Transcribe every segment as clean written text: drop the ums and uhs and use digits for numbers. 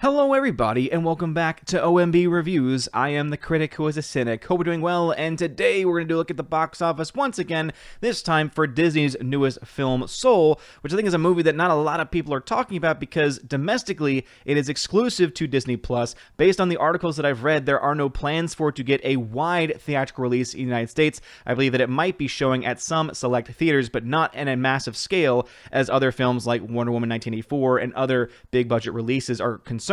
Hello everybody, and welcome back to OMB Reviews. I am the critic who is a cynic. Hope we're doing well, and today we're going to do a look at the box office once again, this time for Disney's newest film, Soul, which I think is a movie that not a lot of people are talking about because domestically it is exclusive to Disney+. Based on the articles that I've read, there are no plans for it to get a wide theatrical release in the United States. I believe that it might be showing at some select theaters, but not in a massive scale as other films like Wonder Woman 1984 and other big budget releases are concerned.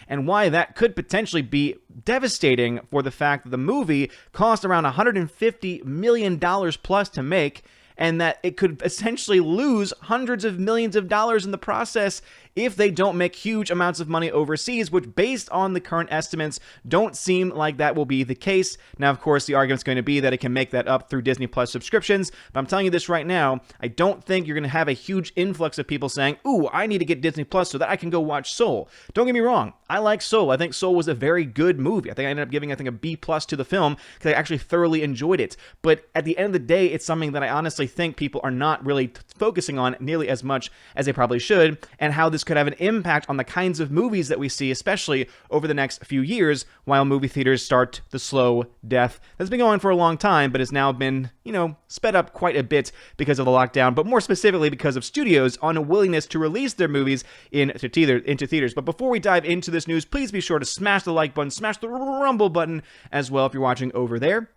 And why that could potentially be devastating for the fact that the movie cost around $150 million plus to make, and that it could essentially lose hundreds of millions of dollars in the process if they don't make huge amounts of money overseas, which based on the current estimates don't seem like that will be the case. Now, of course, the argument's going to be that it can make that up through Disney Plus subscriptions, but I'm telling you this right now, I don't think you're going to have a huge influx of people saying, ooh, I need to get Disney Plus so that I can go watch Soul. Don't get me wrong, I like Soul. I think Soul was a very good movie. I think I ended up giving, a B plus to the film because I actually thoroughly enjoyed it. But at the end of the day, it's something that I honestly think people are not really focusing on nearly as much as they probably should, and how this could have an impact on the kinds of movies that we see, especially over the next few years, while movie theaters start the slow death that's been going for a long time, but has now been, sped up quite a bit because of the lockdown, but more specifically because of studios' unwillingness to release their movies into theaters. But before we dive into this news, please be sure to smash the like button, smash the rumble button as well if you're watching over there.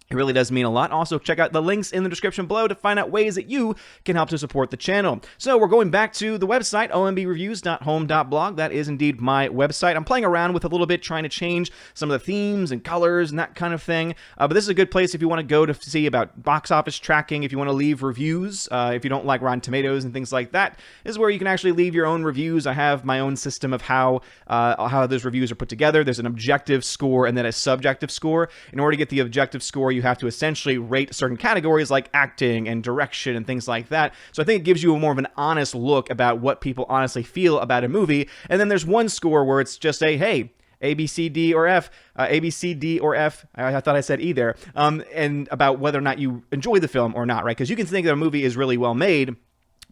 It really does mean a lot. Also, check out the links in the description below to find out ways that you can help to support the channel. So we're going back to the website, ombreviews.home.blog. That is indeed my website. I'm playing around with a little bit, trying to change some of the themes and colors and that kind of thing. But this is a good place if you want to go to see about box office tracking, if you want to leave reviews, if you don't like Rotten Tomatoes and things like that. This is where you can actually leave your own reviews. I have my own system of how those reviews are put together. There's an objective score and then a subjective score. In order to get the objective score, you have to essentially rate certain categories like acting and direction and things like that. So I think it gives you more of an honest look about what people honestly feel about a movie. And then there's one score where it's just hey, A, B, C, D, or F, A, B, C, D, or F. I thought I said E there. And about whether or not you enjoy the film or not, right? Because you can think that a movie is really well made,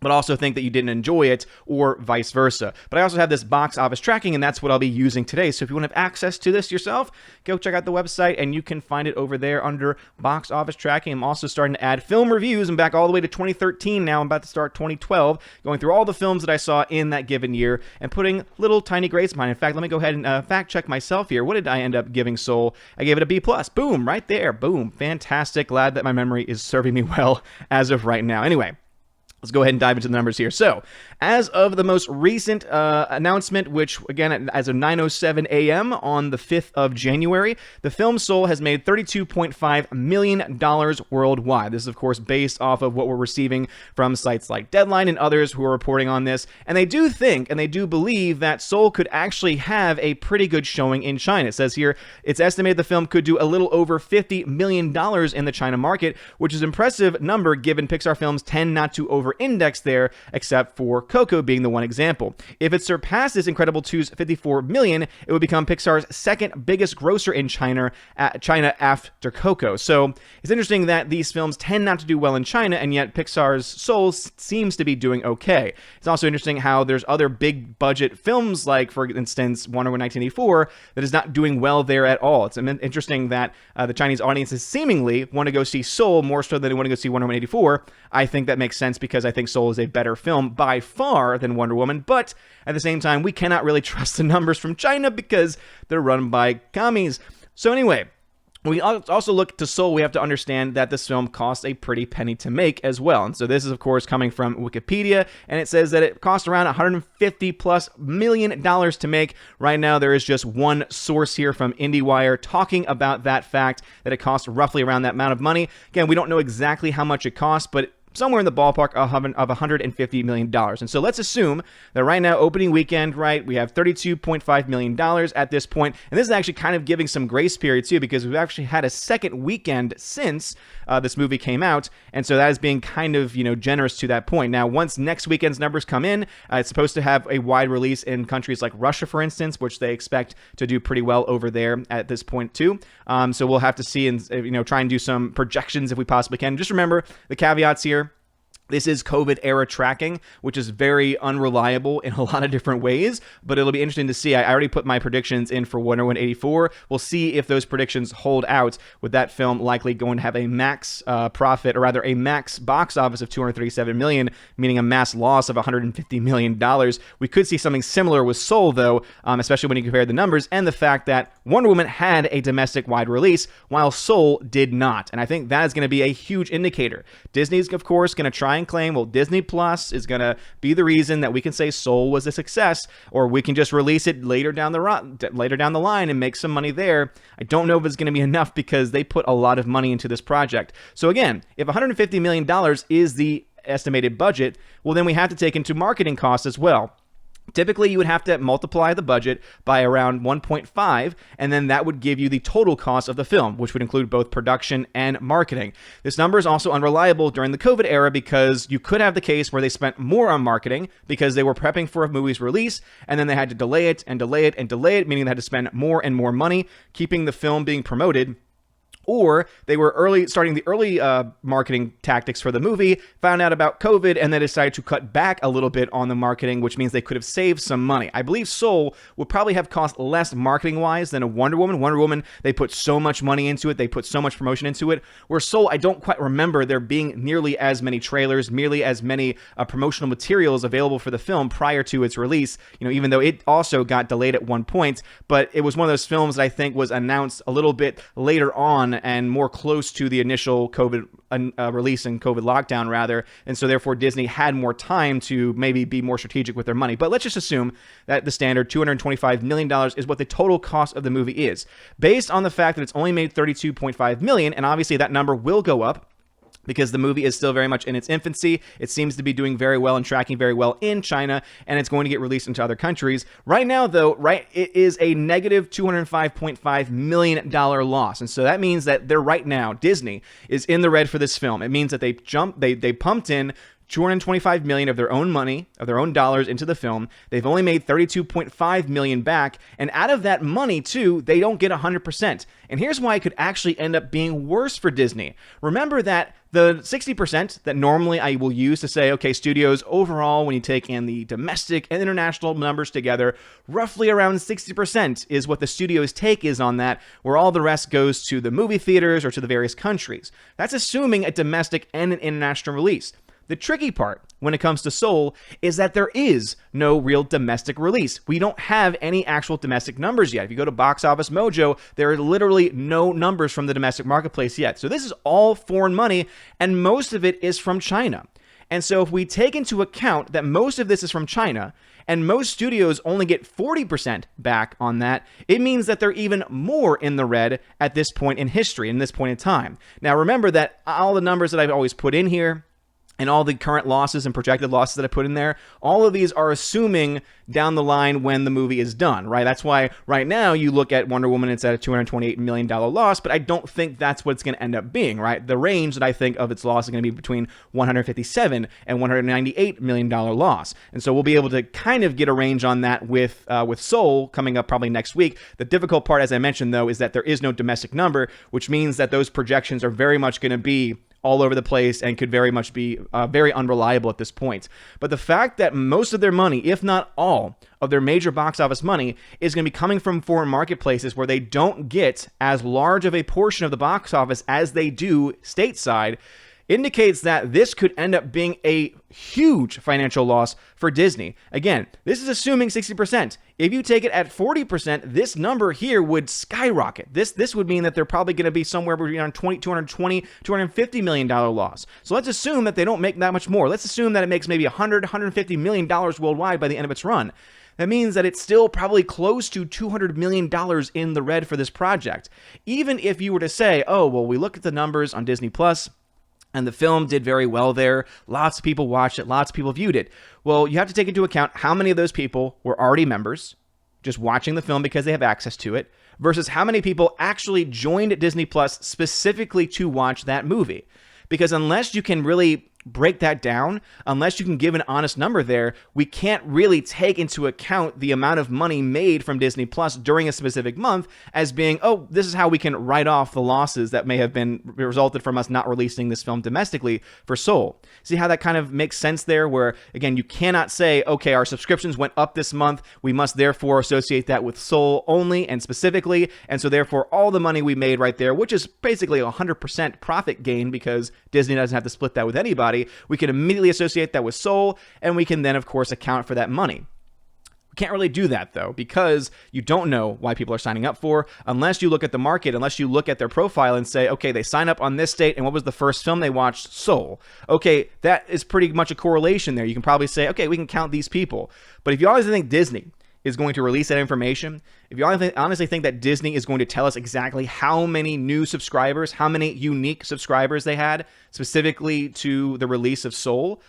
but also think that you didn't enjoy it, or vice versa. But I also have this box office tracking, and that's what I'll be using today. So if you want to have access to this yourself, go check out the website, and you can find it over there under box office tracking. I'm also starting to add film reviews. I'm back all the way to 2013 now. I'm about to start 2012, going through all the films that I saw in that given year, and putting little tiny grades behind. In fact, let me go ahead and fact check myself here. What did I end up giving Soul? I gave it a B+. Boom, right there. Boom. Fantastic. Glad that my memory is serving me well as of right now. Anyway, let's go ahead and dive into the numbers here. So, as of the most recent announcement, which, again, as of 9:07 a.m. on the 5th of January, the film Soul has made $32.5 million worldwide. This is, of course, based off of what we're receiving from sites like Deadline and others who are reporting on this. And they do think, and they do believe, that Soul could actually have a pretty good showing in China. It says here, it's estimated the film could do a little over $50 million in the China market, which is an impressive number given Pixar films tend not to over-index there, except for Coco being the one example. If it surpasses Incredible 2's $54 million, it would become Pixar's second biggest grosser in China after Coco. So it's interesting that these films tend not to do well in China, and yet Pixar's Soul seems to be doing okay. It's also interesting how there's other big budget films, like, for instance, Wonder Woman 1984, that is not doing well there at all. It's interesting that the Chinese audiences seemingly want to go see Soul more so than they want to go see Wonder Woman 84. I think that makes sense because I think Soul is a better film by far than Wonder Woman, but at the same time, we cannot really trust the numbers from China because they're run by commies. So anyway, when we also look to Soul, we have to understand that this film cost a pretty penny to make as well. And so this is, of course, coming from Wikipedia, and it says that it cost around $150+ million to make. Right now, there is just one source here from IndieWire talking about that fact, that it cost roughly around that amount of money. Again, we don't know exactly how much it cost, but somewhere in the ballpark of $150 million. And so let's assume that right now, opening weekend, right, we have $32.5 million at this point. And this is actually kind of giving some grace period too, because we've actually had a second weekend since this movie came out. And so that is being kind of, generous to that point. Now, once next weekend's numbers come in, it's supposed to have a wide release in countries like Russia, for instance, which they expect to do pretty well over there at this point too. So we'll have to see and, try and do some projections if we possibly can. Just remember the caveats here. This is COVID era tracking, which is very unreliable in a lot of different ways, but it'll be interesting to see. I already put my predictions in for Wonder Woman 84. We'll see if those predictions hold out, with that film likely going to have a max profit, or rather a max box office of $237 million, meaning a mass loss of $150 million. We could see something similar with Soul, though, especially when you compare the numbers and the fact that Wonder Woman had a domestic wide release, while Soul did not. And I think that is going to be a huge indicator. Disney's, of course, going to try and claim, well, Disney Plus is going to be the reason that we can say Soul was a success, or we can just release it later down the line and make some money there. I don't know if it's going to be enough, because they put a lot of money into this project. So again, if $150 million is the estimated budget, well, then we have to take into marketing costs as well. Typically, you would have to multiply the budget by around 1.5, and then that would give you the total cost of the film, which would include both production and marketing. This number is also unreliable during the COVID era, because you could have the case where they spent more on marketing because they were prepping for a movie's release, and then they had to delay it and delay it and delay it, meaning they had to spend more and more money keeping the film being promoted. Or they were starting the early marketing tactics for the movie, found out about COVID, and they decided to cut back a little bit on the marketing, which means they could have saved some money. I believe Soul would probably have cost less marketing-wise than a Wonder Woman. Wonder Woman, they put so much money into it, they put so much promotion into it, where Soul, I don't quite remember there being nearly as many trailers, nearly as many promotional materials available for the film prior to its release, even though it also got delayed at one point. But it was one of those films that I think was announced a little bit later on, and more close to the initial COVID release and COVID lockdown, rather. And so therefore Disney had more time to maybe be more strategic with their money. But let's just assume that the standard $225 million is what the total cost of the movie is, based on the fact that it's only made $32.5 million. And obviously that number will go up, because the movie is still very much in its infancy. It seems to be doing very well and tracking very well in China, and it's going to get released into other countries. Right now, though, it is a negative $205.5 million loss. And so that means that Disney is in the red for this film. It means that they pumped in $225 million of their own money, of their own dollars, into the film. They've only made $32.5 million back, and out of that money, too, they don't get 100%. And here's why it could actually end up being worse for Disney. Remember that the 60% that normally I will use to say, okay, studios overall, when you take in the domestic and international numbers together, roughly around 60% is what the studio's take is on that, where all the rest goes to the movie theaters or to the various countries. That's assuming a domestic and an international release. The tricky part when it comes to Soul is that there is no real domestic release. We don't have any actual domestic numbers yet. If you go to Box Office Mojo, there are literally no numbers from the domestic marketplace yet. So this is all foreign money, and most of it is from China. And so if we take into account that most of this is from China, and most studios only get 40% back on that, it means that they're even more in the red at this point in history, in this point in time. Now remember that all the numbers that I've always put in here, and all the current losses and projected losses that I put in there, all of these are assuming down the line when the movie is done, right? That's why right now you look at Wonder Woman, it's at a $228 million loss, but I don't think that's what it's going to end up being, right? The range that I think of its loss is going to be between $157 and $198 million loss. And so we'll be able to kind of get a range on that with Soul coming up probably next week. The difficult part, as I mentioned, though, is that there is no domestic number, which means that those projections are very much going to be all over the place and could very much be very unreliable at this point. But the fact that most of their money, if not all of their major box office money, is going to be coming from foreign marketplaces where they don't get as large of a portion of the box office as they do stateside, indicates that this could end up being a huge financial loss for Disney. Again, this is assuming 60%. If you take it at 40%, this number here would skyrocket. This would mean that they're probably going to be somewhere between $250 million loss. So let's assume that they don't make that much more. Let's assume that it makes maybe $150 million worldwide by the end of its run. That means that it's still probably close to $200 million in the red for this project. Even if you were to say, oh, well, we look at the numbers on Disney Plus, and the film did very well there. Lots of people watched it. Lots of people viewed it. Well, you have to take into account how many of those people were already members, just watching the film because they have access to it, versus how many people actually joined Disney Plus specifically to watch that movie. Because unless you can really break that down, unless you can give an honest number there, we can't really take into account the amount of money made from Disney Plus during a specific month as being, oh, this is how we can write off the losses that may have been resulted from us not releasing this film domestically for Soul. See how that kind of makes sense there, where, again, you cannot say, okay, our subscriptions went up this month, we must therefore associate that with Soul only and specifically, and so therefore all the money we made right there, which is basically a 100% profit gain because Disney doesn't have to split that with anybody, we can immediately associate that with Soul, and we can then, of course, account for that money. We can't really do that, though, because you don't know why people are signing up for, unless you look at the market, unless you look at their profile and say, okay, they sign up on this date, and what was the first film they watched? Soul. Okay, that is pretty much a correlation there. You can probably say, okay, we can count these people. But if you honestly think Disney is going to release that information, if you honestly think that Disney is going to tell us exactly how many new subscribers, how many unique subscribers they had specifically to the release of Soul,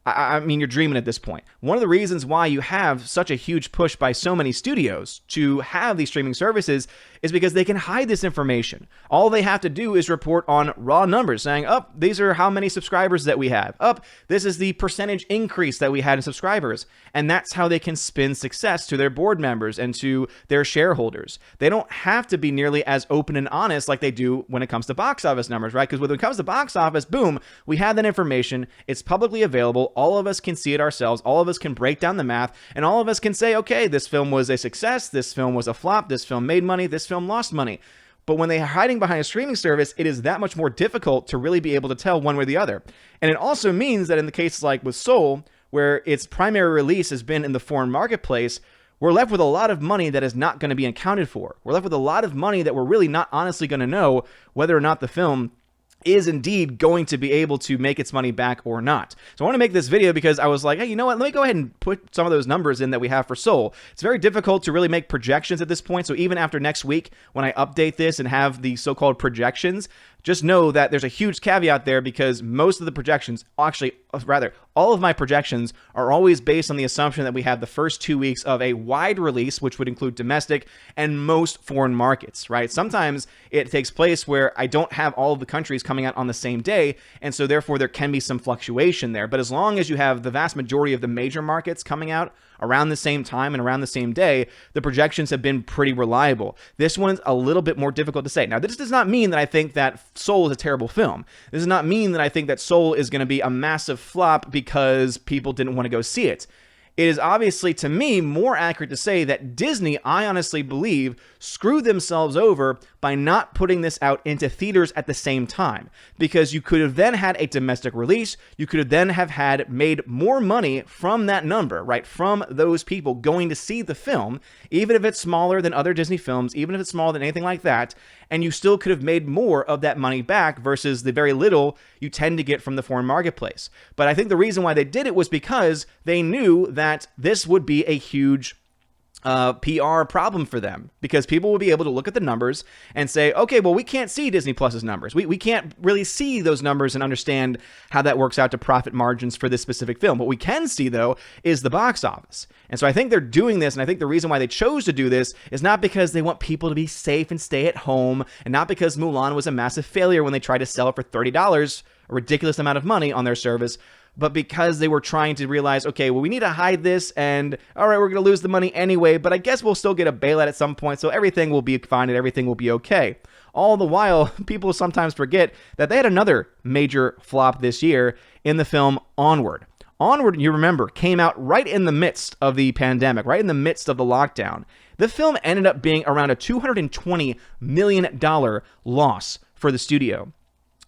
I mean, you're dreaming at this point. One of the reasons why you have such a huge push by so many studios to have these streaming services is because they can hide this information. All they have to do is report on raw numbers saying, oh, these are how many subscribers that we have. Oh, this is the percentage increase that we had in subscribers. And that's how they can spin success to their board members and to their shareholders. They don't have to be nearly as open and honest like they do when it comes to box office numbers, right? Because when it comes to box office, boom, we have that information. It's publicly available. All of us can see it ourselves. All of us can break down the math, and all of us can say, okay, this film was a success, this film was a flop, this film made money, this film lost money. But when they are hiding behind a streaming service, it is that much more difficult to really be able to tell one way or the other. And it also means that in the case like with Soul, where its primary release has been in the foreign marketplace, we're left with a lot of money that is not going to be accounted for. We're left with a lot of money that we're really not honestly going to know whether or not the film is indeed going to be able to make its money back or not. So I want to make this video because I was like, hey, you know what? Let me go ahead and put some of those numbers in that we have for Soul. It's very difficult to really make projections at this point. So even after next week, when I update this and have the so-called projections, just know that there's a huge caveat there because most of the projections, actually, rather, all of my projections are always based on the assumption that we have the first 2 weeks of a wide release, which would include domestic and most foreign markets, right? Sometimes it takes place where I don't have all of the countries coming out on the same day, and so therefore there can be some fluctuation there. But as long as you have the vast majority of the major markets coming out around the same time and around the same day, the projections have been pretty reliable. This one's a little bit more difficult to say. Now, this does not mean that I think that Soul is a terrible film. This does not mean that I think that Soul is going to be a massive flop because people didn't want to go see it. It is obviously, to me, more accurate to say that Disney, I honestly believe, screwed themselves over by not putting this out into theaters at the same time. Because you could have then had a domestic release, you could have then have had made more money from that number, right? From those people going to see the film, even if it's smaller than other Disney films, even if it's smaller than anything like that, and you still could have made more of that money back versus the very little you tend to get from the foreign marketplace. But I think the reason why they did it was because they knew that this would be a huge PR problem for them, because people will be able to look at the numbers and say, okay, well, we can't see Disney Plus's numbers. We can't really see those numbers and understand how that works out to profit margins for this specific film. What we can see, though, is the box office. And so I think they're doing this, and I think the reason why they chose to do this is not because they want people to be safe and stay at home, and not because Mulan was a massive failure when they tried to sell it for $30, a ridiculous amount of money on their service, but because they were trying to realize, okay, well, we need to hide this, and all right, we're going to lose the money anyway, but I guess we'll still get a bailout at some point, so everything will be fine and everything will be okay. All the while, people sometimes forget that they had another major flop this year in the film Onward. Onward, you remember, came out right in the midst of the pandemic, right in the midst of the lockdown. The film ended up being around a $220 million loss for the studio.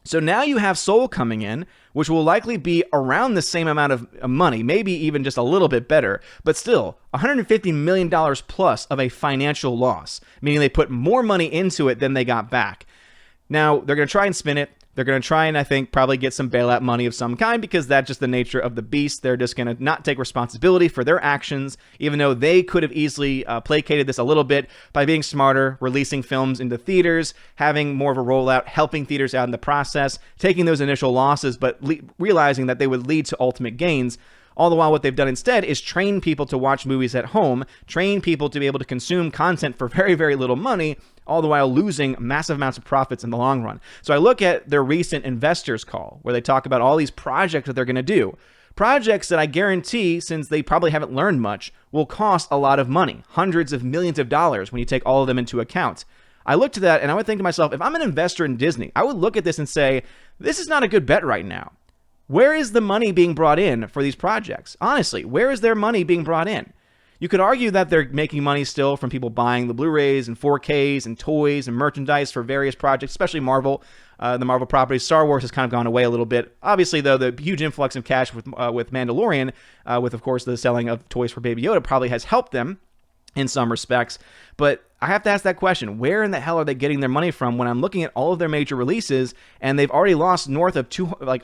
So now you have Soul coming in, which will likely be around the same amount of money, maybe even just a little bit better, but still $150 million plus of a financial loss, meaning they put more money into it than they got back. Now, they're going to try and spin it. They're going to try and, I think, probably get some bailout money of some kind, because that's just the nature of the beast. They're just going to not take responsibility for their actions, even though they could have easily placated this a little bit by being smarter, releasing films into theaters, having more of a rollout, helping theaters out in the process, taking those initial losses, but realizing that they would lead to ultimate gains. All the while, what they've done instead is train people to watch movies at home, train people to be able to consume content for very, very little money, all the while losing massive amounts of profits in the long run. So I look at their recent investors call, where they talk about all these projects that they're going to do. Projects that I guarantee, since they probably haven't learned much, will cost a lot of money, hundreds of millions of dollars when you take all of them into account. I look to that and I would think to myself, if I'm an investor in Disney, I would look at this and say, this is not a good bet right now. Where is the money being brought in for these projects? Honestly, where is their money being brought in? You could argue that they're making money still from people buying the Blu-rays and 4Ks and toys and merchandise for various projects, especially Marvel, the Marvel properties. Star Wars has kind of gone away a little bit. Obviously, though, the huge influx of cash with Mandalorian, with, of course, the selling of toys for Baby Yoda probably has helped them in some respects. But I have to ask that question, where in the hell are they getting their money from when I'm looking at all of their major releases and they've already lost north of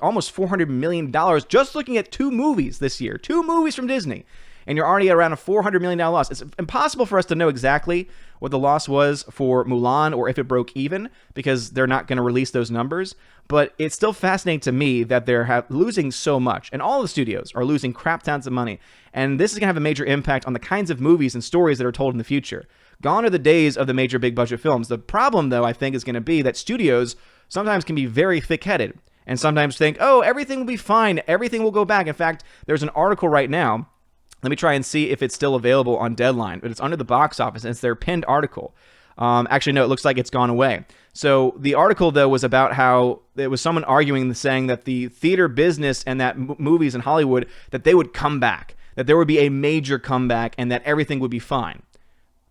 almost $400 million just looking at 2 movies this year, 2 movies from Disney. And you're already at around a $400 million loss. It's impossible for us to know exactly what the loss was for Mulan or if it broke even because they're not going to release those numbers. But it's still fascinating to me that they're losing so much. And all the studios are losing crap tons of money. And this is going to have a major impact on the kinds of movies and stories that are told in the future. Gone are the days of the major big budget films. The problem, though, I think is going to be that studios sometimes can be very thick-headed and sometimes think, oh, everything will be fine. Everything will go back. In fact, there's an article right now. Let me try and see if it's still available on Deadline, but it's under the box office, and it's their pinned article. Actually, no, it looks like it's gone away. So the article, though, was about how it was someone arguing, saying that the theater business and that movies in Hollywood, that they would come back, that there would be a major comeback, and that everything would be fine.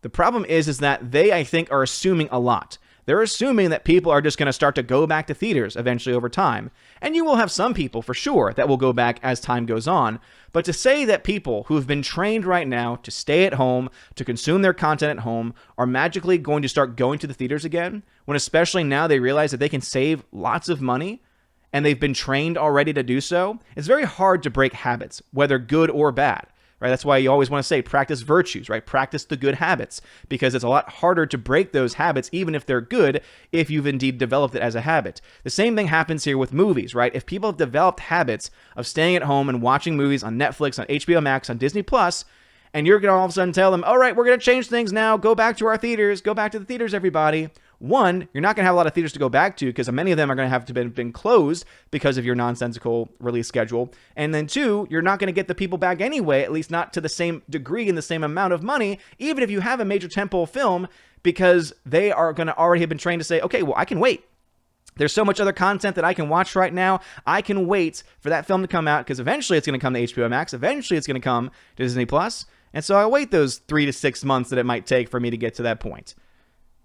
The problem is that they, I think, are assuming a lot. They're assuming that people are just going to start to go back to theaters eventually over time. And you will have some people, for sure, that will go back as time goes on. But to say that people who have been trained right now to stay at home, to consume their content at home, are magically going to start going to the theaters again, when especially now they realize that they can save lots of money, and they've been trained already to do so, it's very hard to break habits, whether good or bad. Right? That's why you always want to say practice virtues, right? Practice the good habits, because it's a lot harder to break those habits, even if they're good, if you've indeed developed it as a habit. The same thing happens here with movies, right? If people have developed habits of staying at home and watching movies on Netflix, on HBO Max, on Disney Plus, and you're going to all of a sudden tell them, all right, we're going to change things now. Go back to our theaters. Go back to the theaters, everybody. One, you're not going to have a lot of theaters to go back to because many of them are going to have to been closed because of your nonsensical release schedule. And then 2, you're not going to get the people back anyway, at least not to the same degree and the same amount of money, even if you have a major tentpole film, because they are going to already have been trained to say, okay, well, I can wait. There's so much other content that I can watch right now. I can wait for that film to come out because eventually it's going to come to HBO Max. Eventually it's going to come to Disney Plus. And so I'll wait those 3 to 6 months that it might take for me to get to that point.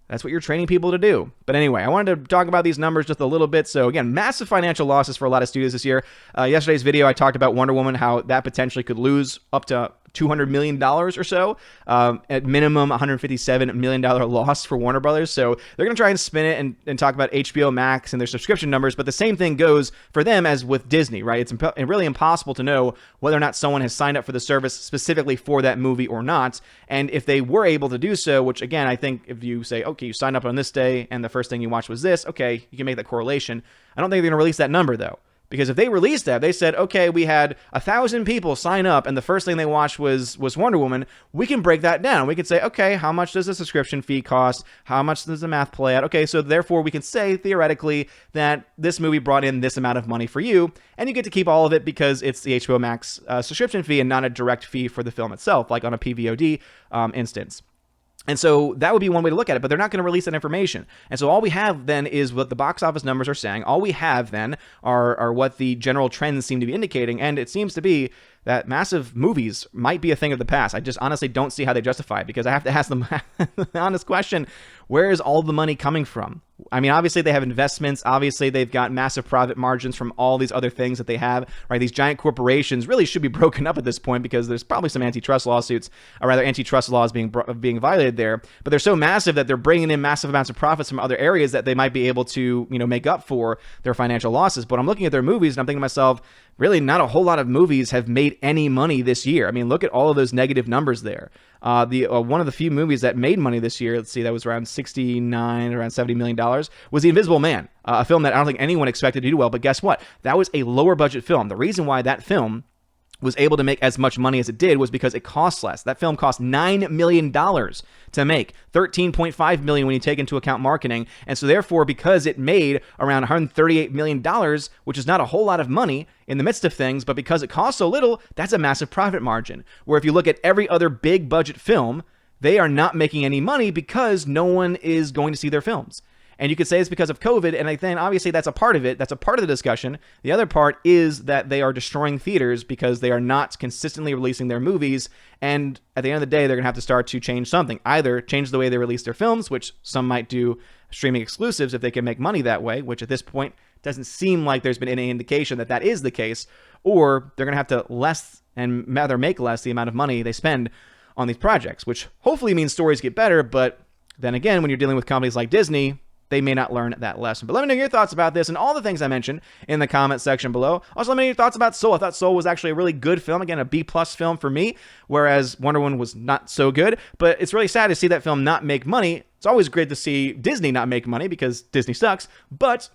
That's what you're training people to do. But anyway, I wanted to talk about these numbers just a little bit. So again, massive financial losses for a lot of studios this year. Yesterday's video, I talked about Wonder Woman, how that potentially could lose up to $200 million or so. At minimum, $157 million loss for Warner Brothers. So they're going to try and spin it and talk about HBO Max and their subscription numbers. But the same thing goes for them as with Disney, right? It's really impossible to know whether or not someone has signed up for the service specifically for that movie or not. And if they were able to do so, which again, I think if you say, okay, you signed up on this day and the first thing you watched was this, okay, you can make that correlation. I don't think they're going to release that number though. Because if they released that, they said, okay, we had 1,000 people sign up and the first thing they watched was Wonder Woman, we can break that down. We could say, okay, how much does the subscription fee cost? How much does the math play out? Okay, so therefore we can say theoretically that this movie brought in this amount of money for you, and you get to keep all of it because it's the HBO Max subscription fee and not a direct fee for the film itself, like on a PVOD instance. And so that would be one way to look at it, but they're not going to release that information. And so all we have then is what the box office numbers are saying. All we have then are what the general trends seem to be indicating, and it seems to be that massive movies might be a thing of the past. I just honestly don't see how they justify it, because I have to ask them the honest question, where is all the money coming from? I mean, obviously they have investments. Obviously they've got massive profit margins from all these other things that they have, right? These giant corporations really should be broken up at this point, because there's probably some antitrust lawsuits, or rather antitrust laws being violated there. But they're so massive that they're bringing in massive amounts of profits from other areas that they might be able to, make up for their financial losses. But I'm looking at their movies and I'm thinking to myself, really not a whole lot of movies have made any money this year. I mean, look at all of those negative numbers there. One of the few movies that made money this year, let's see, that was around $70 million, was The Invisible Man, a film that I don't think anyone expected to do well. But guess what? That was a lower budget film. The reason why that film was able to make as much money as it did was because it costs less. That film cost $9 million to make, $13.5 million when you take into account marketing. And so therefore, because it made around $138 million, which is not a whole lot of money in the midst of things, but because it costs so little, that's a massive profit margin. Where if you look at every other big budget film, they are not making any money because no one is going to see their films. And you could say it's because of COVID, and I think obviously that's a part of it. That's a part of the discussion. The other part is that they are destroying theaters because they are not consistently releasing their movies, and at the end of the day, they're going to have to start to change something. Either change the way they release their films, which some might do streaming exclusives if they can make money that way, which at this point doesn't seem like there's been any indication that that is the case, or they're going to have to make less the amount of money they spend on these projects, which hopefully means stories get better, but then again, when you're dealing with companies like Disney, they may not learn that lesson. But let me know your thoughts about this and all the things I mentioned in the comment section below. Also, let me know your thoughts about Soul. I thought Soul was actually a really good film. Again, a B+ film for me, whereas Wonder Woman was not so good. But it's really sad to see that film not make money. It's always great to see Disney not make money because Disney sucks. But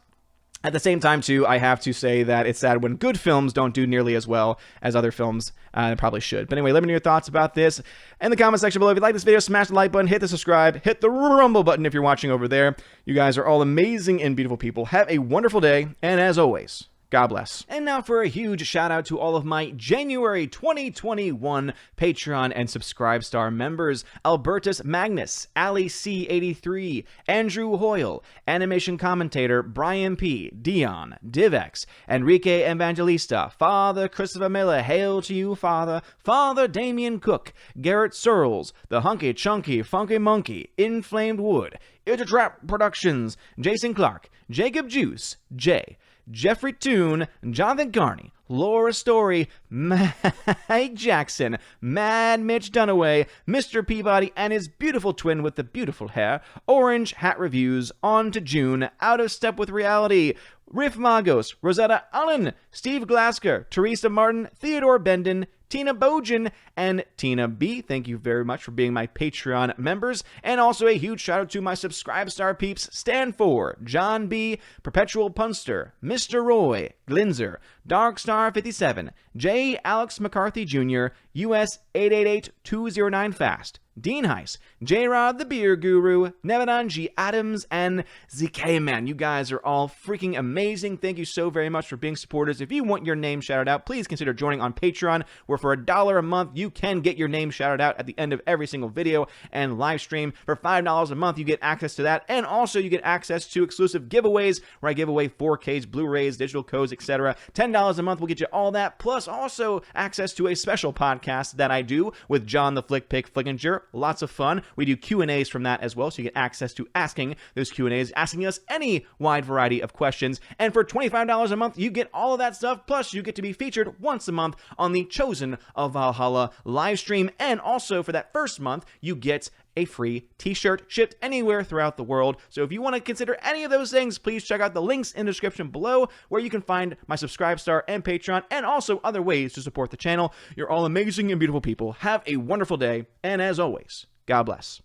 at the same time, too, I have to say that it's sad when good films don't do nearly as well as other films probably should. But anyway, let me know your thoughts about this in the comment section below. If you like this video, smash the like button, hit the subscribe, hit the rumble button if you're watching over there. You guys are all amazing and beautiful people. Have a wonderful day, and as always, God bless. And now for a huge shout out to all of my January 2021 Patreon and Subscribe members: Albertus Magnus, Ali C83, Andrew Hoyle, Animation Commentator Brian P, Dion, Divex, Enrique Evangelista, Father Christopher Miller, hail to you, Father, Father Damian Cook, Garrett Searles, The Hunky Chunky Funky Monkey, Inflamed Wood, It's a Trap Productions, Jason Clark, Jacob Juice, Jay, Jeffrey Toone, Jonathan Carney, Laura Story, Mike Jackson, Mad Mitch Dunaway, Mr. Peabody and his beautiful twin with the beautiful hair, Orange Hat Reviews, On to June, Out of Step with Reality, Riff Magos, Rosetta Allen, Steve Glasker, Teresa Martin, Theodore Bendon, Tina Bojan, and Tina B. Thank you very much for being my Patreon members. And also a huge shout out to my Subscribe peeps: Stan 4, John B, Perpetual Punster, Mr. Roy, Glinzer, Darkstar 57, J. Alex McCarthy Jr., US 888209 Fast, Dean Heiss, J-Rod the Beer Guru, Nevadan G. Adams, and ZK Man. You guys are all freaking amazing. Thank you so very much for being supporters. If you want your name shouted out, please consider joining on Patreon, where for $1 a month, you can get your name shouted out at the end of every single video and live stream. For $5 a month, you get access to that, and also you get access to exclusive giveaways, where I give away 4Ks, Blu-rays, digital codes, etc. $10 a month will get you all that, plus also access to a special podcast that I do with John the Flick Pick Flickinger. Lots of fun. We do Q&As from that as well, so you get access to asking those Q&As, asking us any wide variety of questions. And for $25 a month, you get all of that stuff, plus you get to be featured once a month on the Chosen of Valhalla live stream. And also for that first month, you get a free t-shirt shipped anywhere throughout the world. So if you want to consider any of those things, please check out the links in the description below, where you can find my Subscribe and Patreon, and also other ways to support the channel. You're all amazing and beautiful people. Have a wonderful day, and as always, God bless.